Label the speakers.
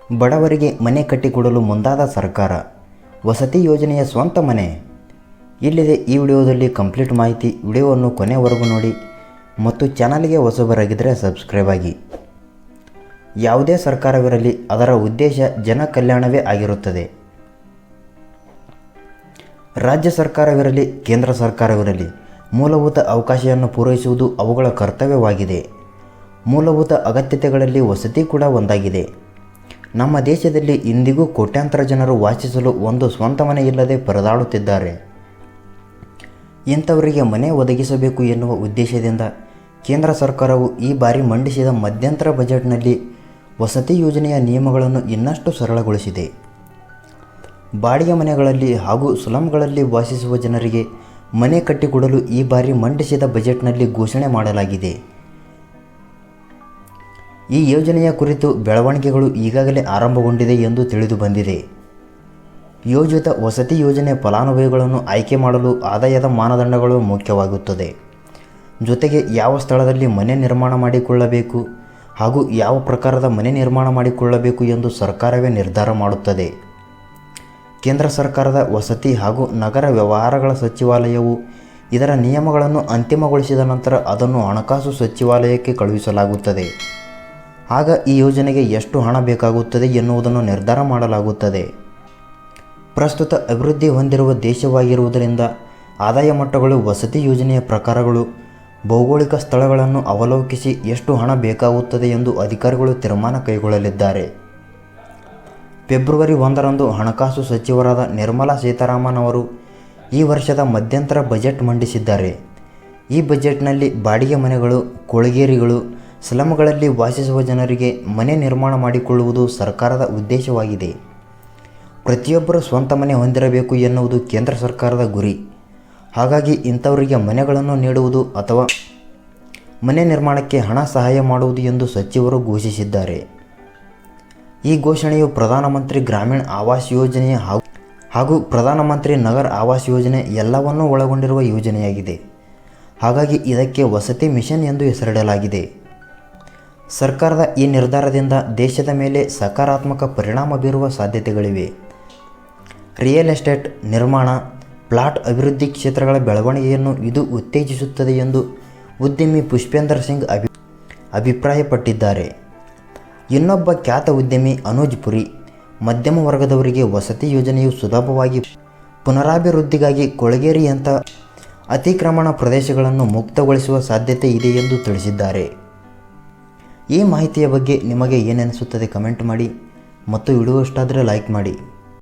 Speaker 1: ಬಡವರಿಗೆ ಮನೆ ಕಟ್ಟಿಕೊಡಲು ಮುಂದಾದ ಸರ್ಕಾರ. ವಸತಿ ಯೋಜನೆಯ ಸ್ವಂತ ಮನೆ. ಇಲ್ಲಿದೆ ಈ ವಿಡಿಯೋದಲ್ಲಿ ಕಂಪ್ಲೀಟ್ ಮಾಹಿತಿ. ವಿಡಿಯೋವನ್ನು ಕೊನೆವರೆಗೂ ನೋಡಿ ಮತ್ತು ಚಾನಲ್ಗೆ ಹೊಸಬರಾಗಿದ್ದರೆ ಸಬ್ಸ್ಕ್ರೈಬ್ ಆಗಿ. ಯಾವುದೇ ಸರ್ಕಾರವಿರಲಿ ಅದರ ಉದ್ದೇಶ ಜನ ಕಲ್ಯಾಣವೇ ಆಗಿರುತ್ತದೆ. ರಾಜ್ಯ ಸರ್ಕಾರವಿರಲಿ ಕೇಂದ್ರ ಸರ್ಕಾರವಿರಲಿ ಮೂಲಭೂತ ಅವಕಾಶವನ್ನು ಪೂರೈಸುವುದು ಅವುಗಳ ಕರ್ತವ್ಯವಾಗಿದೆ. ಮೂಲಭೂತ ಅಗತ್ಯತೆಗಳಲ್ಲಿ ವಸತಿ ಕೂಡ ಒಂದಾಗಿದೆ. ನಮ್ಮ ದೇಶದಲ್ಲಿ ಇಂದಿಗೂ ಕೋಟ್ಯಾಂತರ ಜನರು ವಾಸಿಸಲು ಒಂದು ಸ್ವಂತ ಮನೆ ಇಲ್ಲದೆ ಪರದಾಡುತ್ತಿದ್ದಾರೆ. ಇಂಥವರಿಗೆ ಮನೆ ಒದಗಿಸಬೇಕು ಎನ್ನುವ ಉದ್ದೇಶದಿಂದ ಕೇಂದ್ರ ಸರ್ಕಾರವು ಈ ಬಾರಿ ಮಂಡಿಸಿದ ಮಧ್ಯಂತರ ಬಜೆಟ್ನಲ್ಲಿ ವಸತಿ ಯೋಜನೆಯ ನಿಯಮಗಳನ್ನು ಇನ್ನಷ್ಟು ಸರಳಗೊಳಿಸಿದೆ. ಬಾಡಿಗೆ ಮನೆಗಳಲ್ಲಿ ಹಾಗೂ ಸ್ಲಮ್ಗಳಲ್ಲಿ ವಾಸಿಸುವ ಜನರಿಗೆ ಮನೆ ಕಟ್ಟಿಕೊಡಲು ಈ ಬಾರಿ ಮಂಡಿಸಿದ ಬಜೆಟ್ನಲ್ಲಿ ಘೋಷಣೆ ಮಾಡಲಾಗಿದೆ. ಈ ಯೋಜನೆಯ ಕುರಿತು ಬೆಳವಣಿಗೆಗಳು ಈಗಾಗಲೇ ಆರಂಭಗೊಂಡಿದೆ ಎಂದು ತಿಳಿದು ಬಂದಿದೆ. ಯೋಜಿತ ವಸತಿ ಯೋಜನೆ ಫಲಾನುಭವಿಗಳನ್ನು ಆಯ್ಕೆ ಮಾಡಲು ಆದಾಯದ ಮಾನದಂಡಗಳು ಮುಖ್ಯವಾಗುತ್ತದೆ. ಜೊತೆಗೆ ಯಾವ ಸ್ಥಳದಲ್ಲಿ ಮನೆ ನಿರ್ಮಾಣ ಮಾಡಿಕೊಳ್ಳಬೇಕು ಹಾಗೂ ಯಾವ ಪ್ರಕಾರದ ಮನೆ ನಿರ್ಮಾಣ ಮಾಡಿಕೊಳ್ಳಬೇಕು ಎಂದು ಸರ್ಕಾರವೇ ನಿರ್ಧಾರ ಮಾಡುತ್ತದೆ. ಕೇಂದ್ರ ಸರ್ಕಾರದ ವಸತಿ ಹಾಗೂ ನಗರ ವ್ಯವಹಾರಗಳ ಸಚಿವಾಲಯವು ಇದರ ನಿಯಮಗಳನ್ನು ಅಂತಿಮಗೊಳಿಸಿದ ನಂತರ ಅದನ್ನು ಹಣಕಾಸು ಸಚಿವಾಲಯಕ್ಕೆ ಕಳುಹಿಸಲಾಗುತ್ತದೆ. ಆಗ ಈ ಯೋಜನೆಗೆ ಎಷ್ಟು ಹಣ ಬೇಕಾಗುತ್ತದೆ ಎನ್ನುವುದನ್ನು ನಿರ್ಧಾರ ಮಾಡಲಾಗುತ್ತದೆ. ಪ್ರಸ್ತುತ ಅಭಿವೃದ್ಧಿ ಹೊಂದಿರುವ ದೇಶವಾಗಿರುವುದರಿಂದ ಆದಾಯ ಮಟ್ಟಗಳು ವಸತಿ ಯೋಜನೆಯ ಪ್ರಕಾರಗಳು ಭೌಗೋಳಿಕ ಸ್ಥಳಗಳನ್ನು ಅವಲೋಕಿಸಿ ಎಷ್ಟು ಹಣ ಬೇಕಾಗುತ್ತದೆ ಎಂದು ಅಧಿಕಾರಿಗಳು ತೀರ್ಮಾನ ಕೈಗೊಳ್ಳಲಿದ್ದಾರೆ. ಫೆಬ್ರವರಿ 1ರಂದು ಹಣಕಾಸು ಸಚಿವರಾದ ನಿರ್ಮಲಾ ಸೀತಾರಾಮನ್ ಅವರು ಈ ವರ್ಷದ ಮಧ್ಯಂತರ ಬಜೆಟ್ ಮಂಡಿಸಿದ್ದಾರೆ. ಈ ಬಜೆಟ್ನಲ್ಲಿ ಬಾಡಿಗೆ ಮನೆಗಳು, ಕೊಳಗೇರಿಗಳು, ಸ್ಲಮ್ಗಳಲ್ಲಿ ವಾಸಿಸುವ ಜನರಿಗೆ ಮನೆ ನಿರ್ಮಾಣ ಮಾಡಿಕೊಳ್ಳುವುದು ಸರ್ಕಾರದ ಉದ್ದೇಶವಾಗಿದೆ. ಪ್ರತಿಯೊಬ್ಬರು ಸ್ವಂತ ಮನೆ ಹೊಂದಿರಬೇಕು ಎನ್ನುವುದು ಕೇಂದ್ರ ಸರ್ಕಾರದ ಗುರಿ. ಹಾಗಾಗಿ ಇಂಥವರಿಗೆ ಮನೆಗಳನ್ನು ನೀಡುವುದು ಅಥವಾ ಮನೆ ನಿರ್ಮಾಣಕ್ಕೆ ಹಣ ಸಹಾಯ ಮಾಡುವುದು ಎಂದು ಸಚಿವರು ಘೋಷಿಸಿದ್ದಾರೆ. ಈ ಘೋಷಣೆಯು ಪ್ರಧಾನಮಂತ್ರಿ ಗ್ರಾಮೀಣ ಆವಾಸ್ ಯೋಜನೆಯ ಹಾಗೂ ಪ್ರಧಾನಮಂತ್ರಿ ನಗರ್ ಆವಾಸ್ ಯೋಜನೆ ಎಲ್ಲವನ್ನೂ ಒಳಗೊಂಡಿರುವ ಯೋಜನೆಯಾಗಿದೆ. ಹಾಗಾಗಿ ಇದಕ್ಕೆ ವಸತಿ ಮಿಷನ್ ಎಂದು ಹೆಸರಿಡಲಾಗಿದೆ. ಸರ್ಕಾರದ ಈ ನಿರ್ಧಾರದಿಂದ ದೇಶದ ಮೇಲೆ ಸಕಾರಾತ್ಮಕ ಪರಿಣಾಮ ಬೀರುವ ಸಾಧ್ಯತೆಗಳಿವೆ. ರಿಯಲ್ ಎಸ್ಟೇಟ್, ನಿರ್ಮಾಣ, ಪ್ಲಾಟ್ ಅಭಿವೃದ್ಧಿ ಕ್ಷೇತ್ರಗಳ ಬೆಳವಣಿಗೆಯನ್ನು ಇದು ಉತ್ತೇಜಿಸುತ್ತದೆ ಎಂದು ಉದ್ಯಮಿ ಪುಷ್ಪೇಂದರ್ ಸಿಂಗ್ ಅಭಿಪ್ರಾಯಪಟ್ಟಿದ್ದಾರೆ. ಇನ್ನೊಬ್ಬ ಖ್ಯಾತ ಉದ್ಯಮಿ ಅನುಜ್ ಪುರಿ, ಮಧ್ಯಮ ವರ್ಗದವರಿಗೆ ವಸತಿ ಯೋಜನೆಯು ಸುಲಭವಾಗಿ ಪುನರಾಭಿವೃದ್ಧಿಗಾಗಿ ಕೊಳಗೇರಿಯಂಥ ಅತಿಕ್ರಮಣ ಪ್ರದೇಶಗಳನ್ನು ಮುಕ್ತಗೊಳಿಸುವ ಸಾಧ್ಯತೆ ಇದೆ ಎಂದು ತಿಳಿಸಿದ್ದಾರೆ. ಈ ಮಾಹಿತಿಯ ಬಗ್ಗೆ ನಿಮಗೆ ಏನೆನಿಸುತ್ತದೆ ಕಮೆಂಟ್ ಮಾಡಿ ಮತ್ತು ವಿಡಿಯೋ ಇಷ್ಟ ಆದರೆ ಲೈಕ್ ಮಾಡಿ.